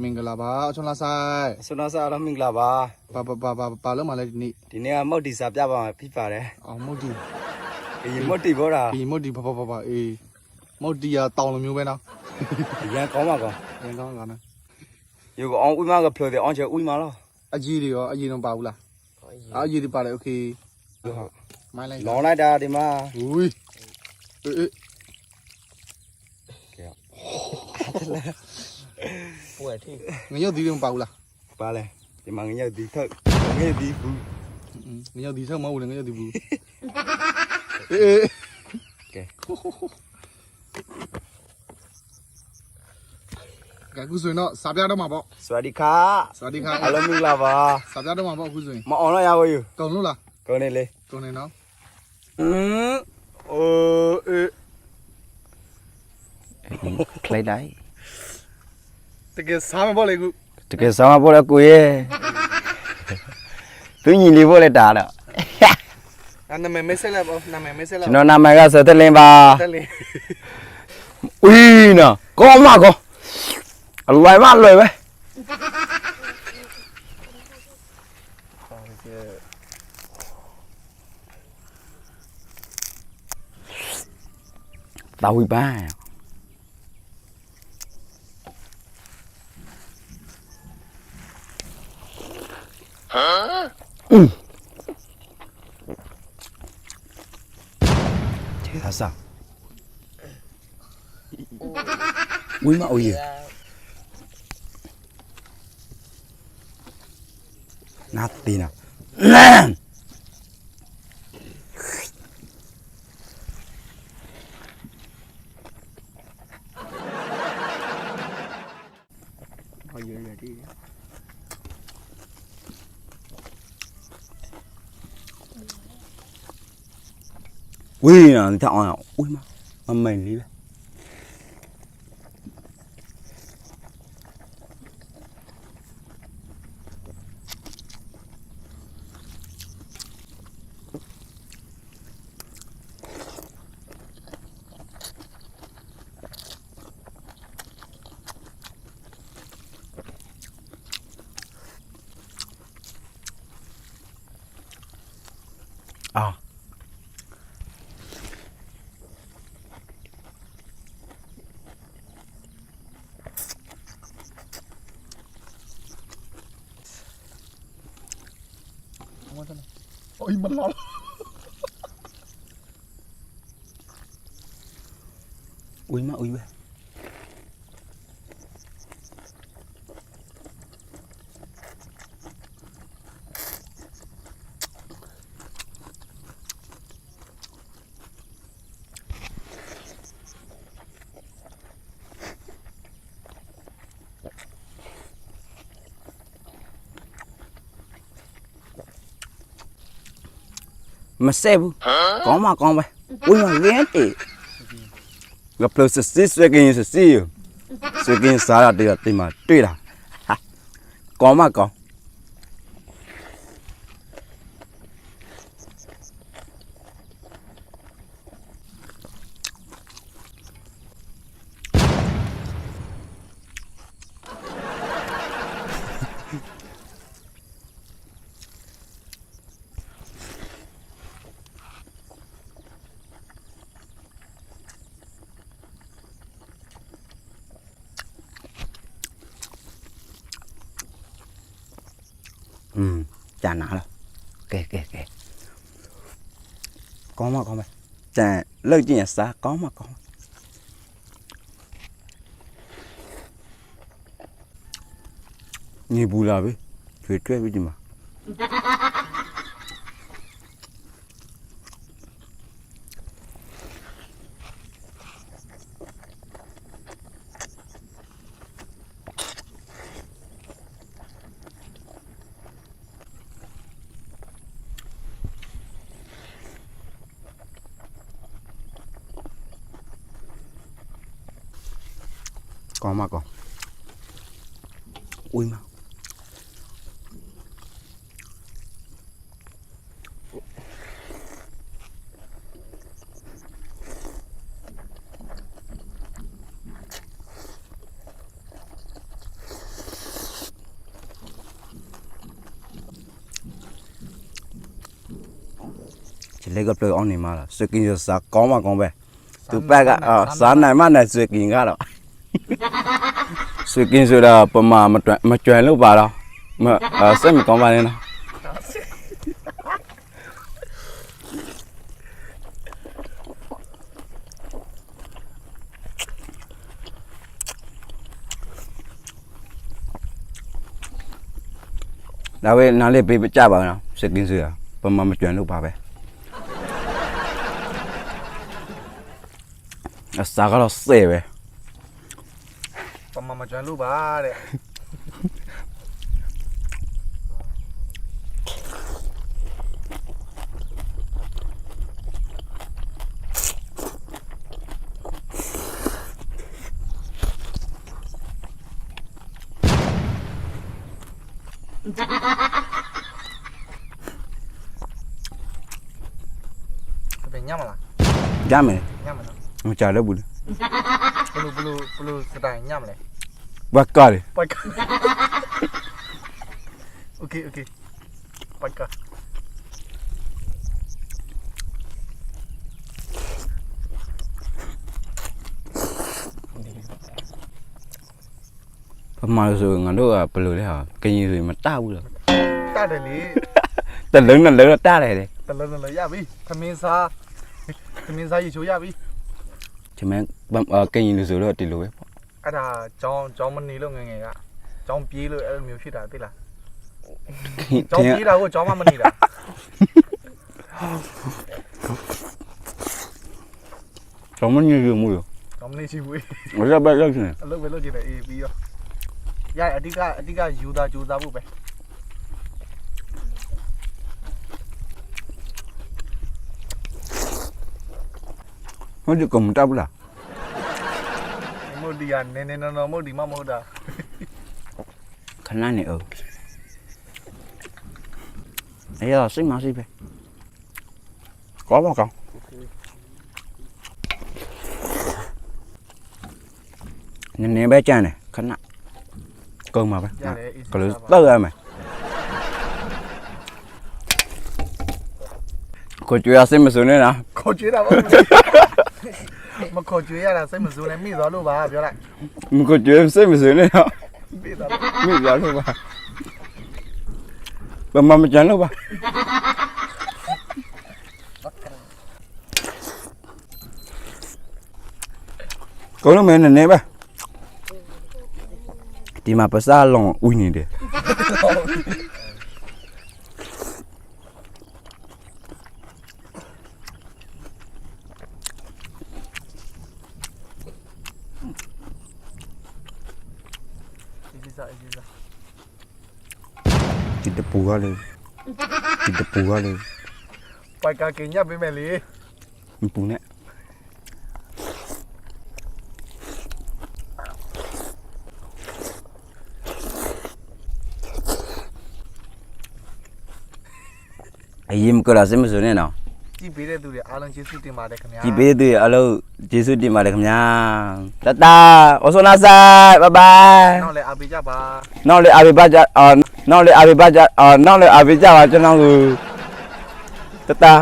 မင်္ဂလာပါအချုံလာဆိုင်ဆွမ်းနာစားတော့မင်္ဂလာပါဘာလို့မှလဲဒီနေ့ဒီနေ့ကမုတ်တီစာပြပါမှာဖြစ်ပါတယ်အော်မုတ်တီမုတ်တီဘောတာမုတ်တီဘာအေးမုတ်တီကတောင်းလိုမျိုးပဲနော်ရန်ကောင်းပါကောရန်ကောင်းနော်ယူကအောင်ဦးမကဖလို့တယ်အောင်ချေဦးမလားအကြီးတွေရောအကြီးတော့ပါဘူးလားအကြီးတွေပါတယ်โอเคမိုင်းလိုက်လောင်းလိုက်တာဒီမှာဦးအေးပွက်ထိငရုတ်သီးတွေမပါဘူးလားပါလဲဒီမှာငရုတ်သီးထုတ်ငရုတ်သီးဘူးငရုတ်သီးထုတ်မဟုတ်ဘူးငရုတ်သီးဘူးအေးကဲအခုဆိုရင်တော့စာပြတော့မှာပေါ့สวัสดีค่ะအားလုံးမင်္ဂလာပါစာပြတော့မှာပေါ့အခုဆိုရင်မအောင်တော့ရပါဘူးကုန်လို့လားကုန်နေလေကုန်နေနော်ခလိုက်တိုင်းတကယ်စားမပေါ့လေခုတကယ်စားမပေါ့လေကိုရဲ့သူညီလေးပေါ့လေတာတော့နာမည်မေးဆက်လိုက်ပေါ့နာမည်မေးဆက်လိုက်ကျွန်တော်နာမည်ကစသက်လင်းပါသက်လင်းဦးနော်ကောမကောအလွယ်မလွယ်ပဲတာဝိပန်း这他啥？为嘛熬夜？哪地呢？好热热的。喂呀，你睇我呀，喂嘛，我明你呗。啊。Ôi mình lo ui mà ui về mà xem có mà con vậy ui mà ghét thì gặp được sự suy kinh sao là được thì mà truy là có mà con chả nã đâu kệ có mà con mày chả lời chuyện xa có mà con như bù là với chuyện với gì mà có mà con ui mà lấy cái plei on này mà là sự kinh doanh sao có mà con bé tụi bé cả sáng này mà này sự kinh cả đó sự kinh doanh là mà chuyển lúc vào đâu mà xem mình con vào đây nào đâu về nó lên bị cha bảo nào sự kinh doanh mà chuyển lúc vào về sao cái nó xề về ပမာမကျွမ်းလို့ပါတဲ့ เป็นย่ำလား giá mày ย่ำလား nó trả lớp bùn ဘလူစတိုင်ညำလဲ bắt cờ đi ပိုက်ကโอเคပိုက်က mà rồi ngắn đâu à bự đấy hả cái gì rồi mà tao được တတ်တယ်လေ tao lớn là ta này đấy တလုံးရပြီသမင်းစားရေချိုးရပြီ chứ mẹ bấm cái gì rồi đó thì lùi အဲ့ဒါကြောင်းမနေလို့ငယ်ကကြောင်းပြေးလို့အဲ့လိုမျိုးဖြစ်တာသိလားကြောင်းပြေးတာကိုကြောင်းမနေတာ sống nó như vừa mùi ကြောင်းမနေရှိဘူး nó ra bay lên này အလုပ်ပဲလုပ်ကြည့်တယ်အေးပြီးရောရအဓိကယူတာကြိုးစားဖို့ပဲ nó được cùng tao là မဟုတ်ဒီကနည်းနော်မဟုတ်ဒီမဟုတ်တာ khả năng này ấy là xích mà xích về có bao con nên bé cha này khả năng cơm mà bé có lưỡi tơ ra mày cô chú xin mà xuống đây nào ခေါ်ကျွေးတာပါမခေါ်ကျွေးရတာစိတ်မစိုးနဲ့မိသွားလို့ပါပြောလိုက် mình cô chú xin mà xuống đây nào မိသွား mình ra luôn bà mà chán luôn bà có nó mẹ này nè bà thì mà bà xa lòng ui này đi กินตะปูก็เลยกินตะปูก็เลย ပိုက်ကกินညပ်ပေးမယ်လေ มันปูเนี่ยไอ้ยิ้มก็ละสิไม่สนเนี่ยเนาะ ကြည့်ပေးတဲ့သူတွေအားလုံးကျေးဇူးတင်ပါတယ်ခင်ဗျာ ကြည်ပေးသူအလုံးကျေးဇူးတင်ပါတယ်ခင်ဗျာတတာအစောနာဆိုင်ဘိုင်ဘိုင် နောက်လည်းအားပေးကြပါ နောက်လေအာဘေပါကြနောက်လေအာဘေပါကြနောက်လေအာဘေကြပါကျွန်တော်တို့တတာ